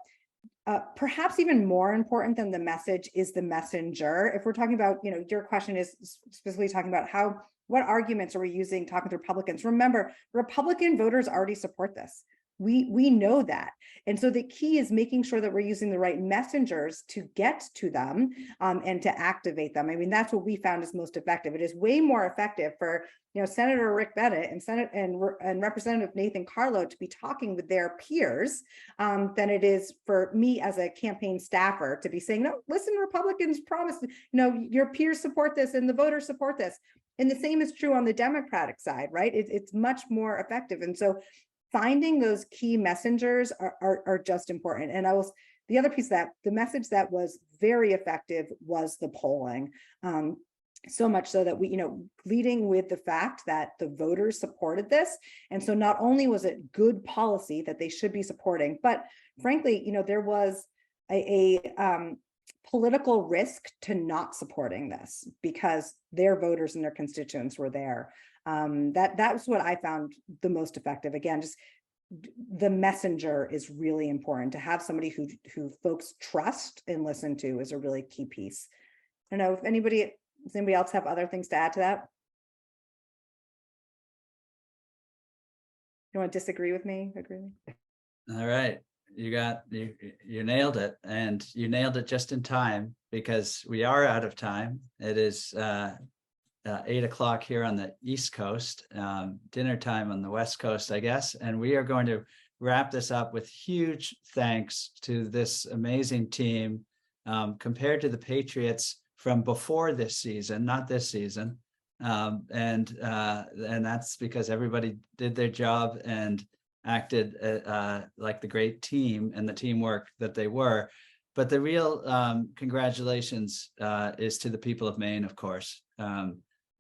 Perhaps even more important than the message is the messenger. If we're talking about, your question is specifically talking about what arguments are we using talking to Republicans? Remember, Republican voters already support this. We know that. And so the key is making sure that we're using the right messengers to get to them and to activate them. I mean, that's what we found is most effective. It is way more effective for Senator Rick Bennett and Representative Nathan Carlo to be talking with their peers than it is for me as a campaign staffer to be saying, no, listen, Republicans promise, your peers support this and the voters support this. And the same is true on the Democratic side, right? It's much more effective. And so finding those key messengers are just important. And the other piece that the message that was very effective was the polling. So much so that we, leading with the fact that the voters supported this. And so not only was it good policy that they should be supporting, but frankly, there was a political risk to not supporting this because their voters and their constituents were there. That was what I found the most effective. Again, just the messenger is really important. To have somebody who folks trust and listen to is a really key piece. I don't know if does anybody else have other things to add to that? You want to disagree with me? Agree with me? All right. You nailed it, and you nailed it just in time because we are out of time. It is 8 o'clock here on the East Coast, dinner time on the West Coast, I guess. And we are going to wrap this up with huge thanks to this amazing team compared to the Patriots from before this season, not this season. And that's because everybody did their job and acted like the great team and the teamwork that they were. But the real congratulations is to the people of Maine, of course.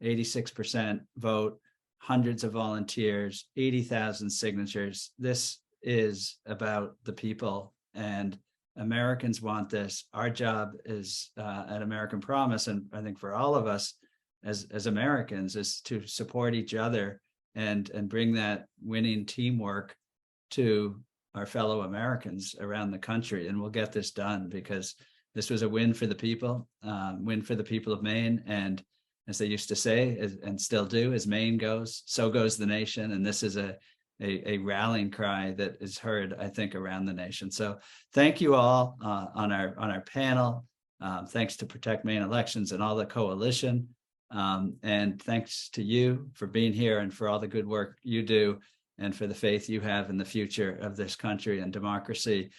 86% vote, hundreds of volunteers, 80,000 signatures. This is about the people, and Americans want this. Our job is at American Promise, and I think for all of us as Americans, is to support each other and bring that winning teamwork to our fellow Americans around the country. And we'll get this done because this was a win for the people of Maine. And as they used to say, and still do, as Maine goes, so goes the nation. And this is a rallying cry that is heard, I think, around the nation. So thank you all on our panel. Thanks to Protect Maine Elections and all the coalition. And thanks to you for being here and for all the good work you do and for the faith you have in the future of this country and democracy.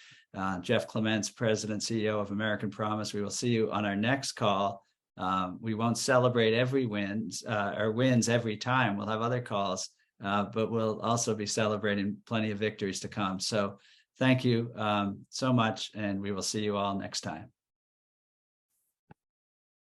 Jeff Clements, President, CEO of American Promise. We will see you on our next call. We won't celebrate every wins every time. We'll have other calls, but we'll also be celebrating plenty of victories to come. So thank you so much, and we will see you all next time.